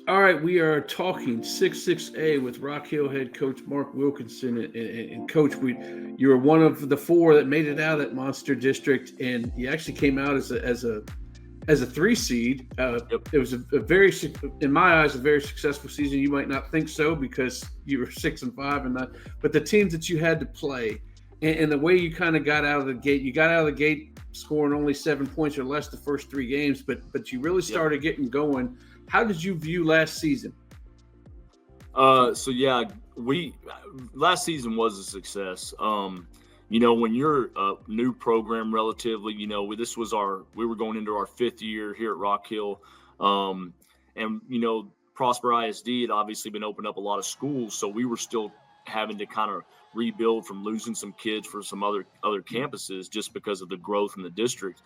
All right, we are talking 6-6A with Rockhill head coach Mark Wilkinson. And Coach, you were one of the four that made it out of that monster district, and you actually came out as a 3 seed. Yep. It was a very, in my eyes, a very successful season. You might not think so because you were 6-5 and not, but the teams that you had to play and the way you kind of got out of the gate, you got out of the gate scoring only 7 points or less the first 3 games, but you really started getting going. How did you view last season? So yeah, we last season was a success. When you're a new program, relatively, we were going into our 5th year here at Rockhill, and Prosper ISD had obviously been opened up a lot of schools, so we were still having to kind of rebuild from losing some kids for some other campuses just because of the growth in the district,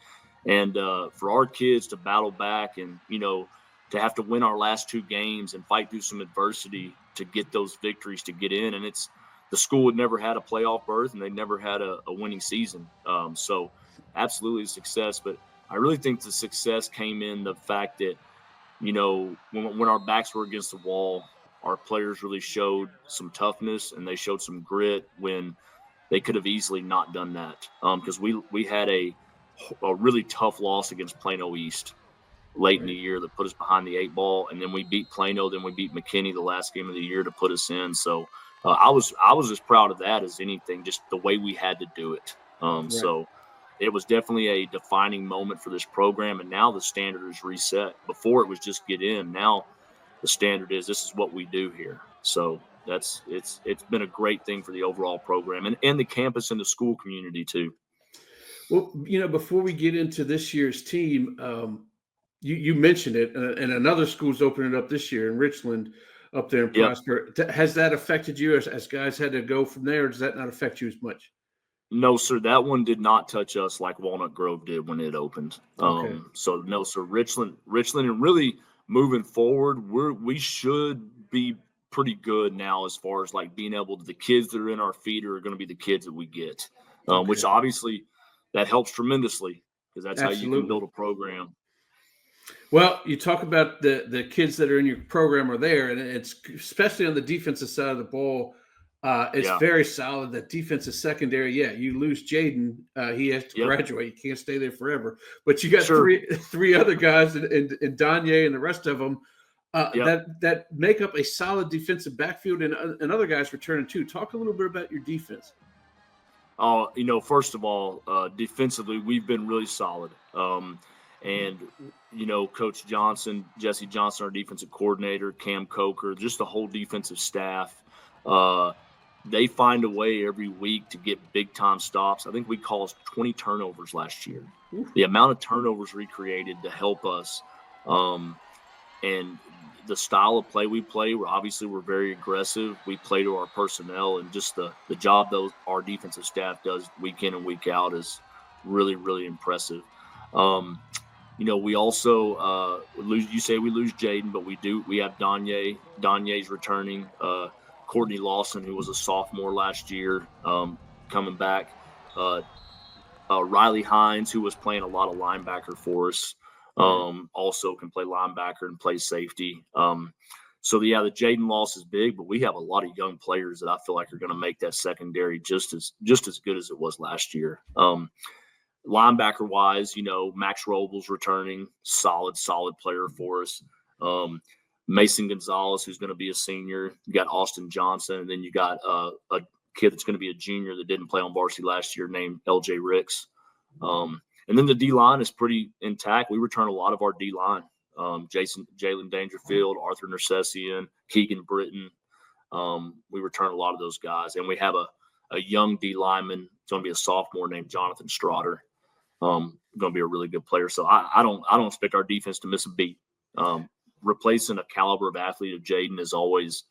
and for our kids to battle back and to have to win our last 2 games and fight through some adversity to get those victories to get in. And the school had never had a playoff berth and they never had a winning season. So absolutely a success. But I really think the success came in the fact that, when our backs were against the wall, our players really showed some toughness and they showed some grit when they could have easily not done that. Because we had a really tough loss against Plano East late in the year that put us behind the 8 ball, and then we beat Plano, then we beat McKinney the last game of the year to put us in. So I was as proud of that as anything, just the way we had to do it. So it was definitely a defining moment for this program, and now the standard is reset. Before it was just get in. Now the standard is this is what we do here. So it's been a great thing for the overall program and the campus and the school community too. Well, before we get into this year's team, you mentioned it, and another school's opening up this year in Richland, up there in Prosper. Has that affected you as guys had to go from there? Or does that not affect you as much? No, sir. That one did not touch us like Walnut Grove did when it opened. Okay. So no, sir. Richland, and really moving forward, we should be pretty good now as far as like being able to. The kids that are in our feeder are going to be the kids that we get, which obviously that helps tremendously because that's how you can build a program. Well, you talk about the kids that are in your program are there, and it's especially on the defensive side of the ball. It's very solid. That defensive secondary, you lose Jaden, he has to graduate. You can't stay there forever. But you got three other guys, and Danye and the rest of them that make up a solid defensive backfield, and other guys returning too. Talk a little bit about your defense. First of all, defensively, we've been really solid. And, Coach Johnson, Jesse Johnson, our defensive coordinator, Cam Coker, just the whole defensive staff, they find a way every week to get big-time stops. I think we caused 20 turnovers last year. The amount of turnovers we created to help us and the style of play we play, we're very aggressive. We play to our personnel, and just the job our defensive staff does week in and week out is really, really impressive. We also lose. You say we lose Jaden, but we have Danye. Danye's returning. Courtney Lawson, who was a sophomore last year, coming back. Riley Hines, who was playing a lot of linebacker for us, also can play linebacker and play safety. So the Jaden loss is big, but we have a lot of young players that I feel like are going to make that secondary just as good as it was last year. Linebacker wise, Max Robles returning, solid player for us. Mason Gonzalez, who's going to be a senior. You got Austin Johnson, and then you got a kid that's going to be a junior that didn't play on varsity last year named LJ Ricks. And then the D line is pretty intact. We return a lot of our D line. Jalen Dangerfield, Arthur Nersessian, Keegan Britton. We return a lot of those guys, and we have a young D lineman. It's going to be a sophomore named Jonathan Strotter. Going to be a really good player. So I don't expect our defense to miss a beat. Replacing a caliber of athlete of Jaden is always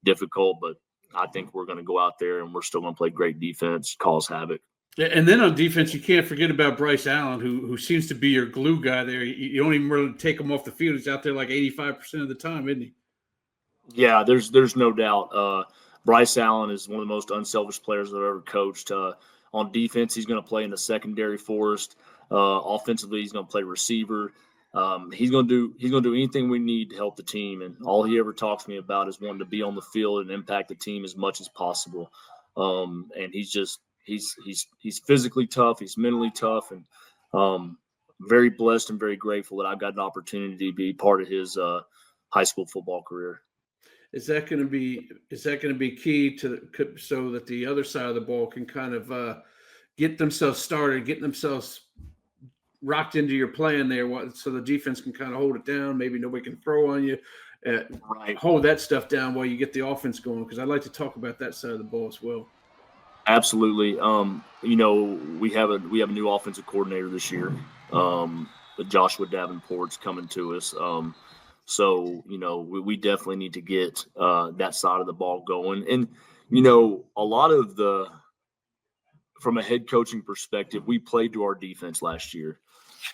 difficult, but I think we're going to go out there and we're still going to play great defense, cause havoc. And then on defense, you can't forget about Bryce Allen, who seems to be your glue guy there. You don't even really take him off the field. He's out there like 85% of the time, isn't he? Yeah, there's no doubt. Bryce Allen is one of the most unselfish players I've ever coached. On defense, he's going to play in the secondary for us. Offensively, he's going to play receiver. he's gonna do anything we need to help the team, and all he ever talks to me about is wanting to be on the field and impact the team as much as possible. And he's physically tough, he's mentally tough, and very blessed and very grateful that I've got an opportunity to be part of his high school football career. Is that going to be key so that the other side of the ball can kind of get themselves started, get themselves rocked into your plan there, so the defense can kind of hold it down. Maybe nobody can throw on you. Right. Hold that stuff down while you get the offense going, because I'd like to talk about that side of the ball as well. Absolutely. We have a new offensive coordinator this year. Joshua Davenport's coming to us. So we definitely need to get that side of the ball going. And a lot of from a head coaching perspective, we played to our defense last year.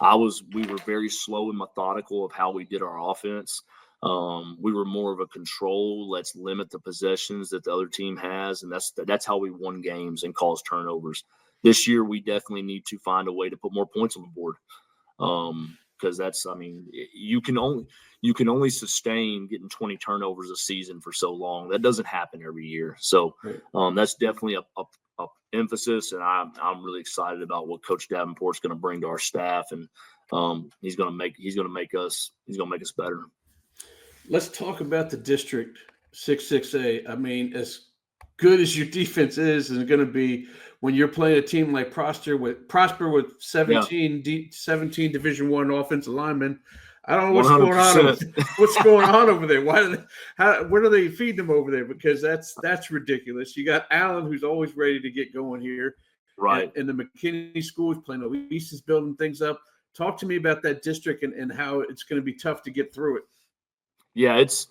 We were very slow and methodical of how we did our offense. We were more of a control. Let's limit the possessions that the other team has, and that's how we won games and caused turnovers. This year, we definitely need to find a way to put more points on the board, because you can only sustain getting 20 turnovers a season for so long. That doesn't happen every year. So that's definitely a emphasis, and I'm really excited about what Coach Davenport's going to bring to our staff, and he's going to make us better. Let's talk about the district 6-6A. I mean, as good as your defense is going to be when you're playing a team like Prosper with 17 Division I offensive linemen. I don't know what's 100%. What's going on over there. Where do they feed them over there? Because that's ridiculous. You got Allen, who's always ready to get going here. Right. And the McKinney School, Plano East is building things up. Talk to me about that district and how it's going to be tough to get through it. Yeah, it's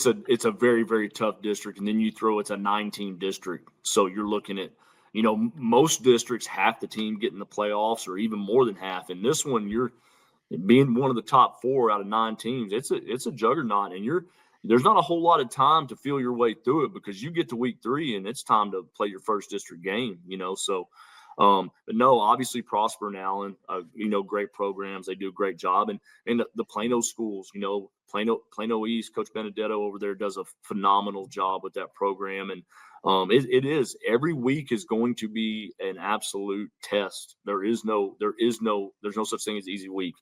a very, very tough district. And then you throw it's a 9-team district. So you're looking at, most districts, half the team getting the playoffs or even more than half. And this one, you're being one of the top 4 out of 9 teams. It's a juggernaut, and there's not a whole lot of time to feel your way through it, because you get to week 3 and it's time to play your first district game, So, but no, obviously Prosper and Allen, great programs. They do a great job. And the Plano schools, Plano East, Coach Benedetto over there does a phenomenal job with that program. And it is every week is going to be an absolute test. There's no such thing as easy week.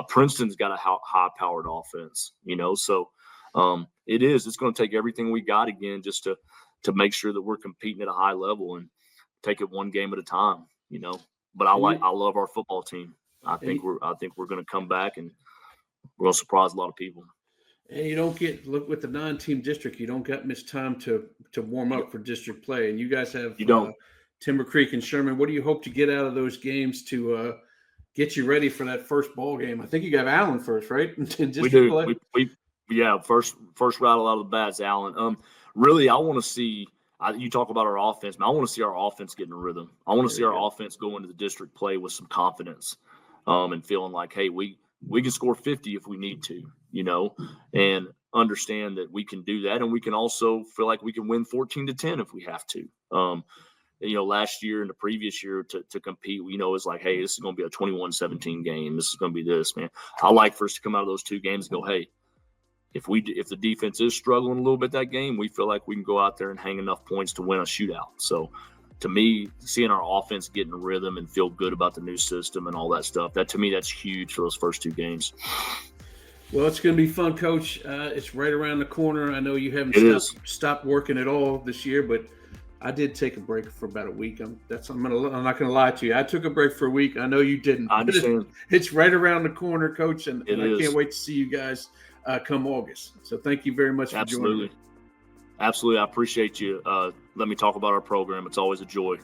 Princeton's got a high-powered offense, so it's going to take everything we got again just to make sure that we're competing at a high level and take it one game at a time, But I love our football team. I think we're going to come back and we're going to surprise a lot of people. And you don't look with the 9-team district, you don't get much time to warm up for district play. And you guys have Timber Creek and Sherman. What do you hope to get out of those games to get you ready for that first ball game? I think you got Allen first, right? We do. First rattle out of the bats, Allen. Really, I want to see. You talk about our offense, man. I want to see our offense get in a rhythm. I want to see our offense go into the district play with some confidence, and feeling like, hey, we can score 50 if we need to, and understand that we can do that. And we can also feel like we can win 14-10 if we have to. Last year and the previous year to compete, it's like, hey, this is going to be a 21-17 game. This is going to be this, man. I like for us to come out of those 2 games and go, hey, if the defense is struggling a little bit that game, we feel like we can go out there and hang enough points to win a shootout. So to me, seeing our offense get in a rhythm and feel good about the new system and all that stuff, that's huge for those first 2 games. Well, it's going to be fun, Coach. It's right around the corner. I know you haven't stopped working at all this year, but I did take a break for about a week. I'm not going to lie to you. I took a break for a week. I know you didn't. I understand. It's right around the corner, Coach, and I can't wait to see you guys come August. So thank you very much for joining me. Absolutely. I appreciate you. Let me talk about our program. It's always a joy.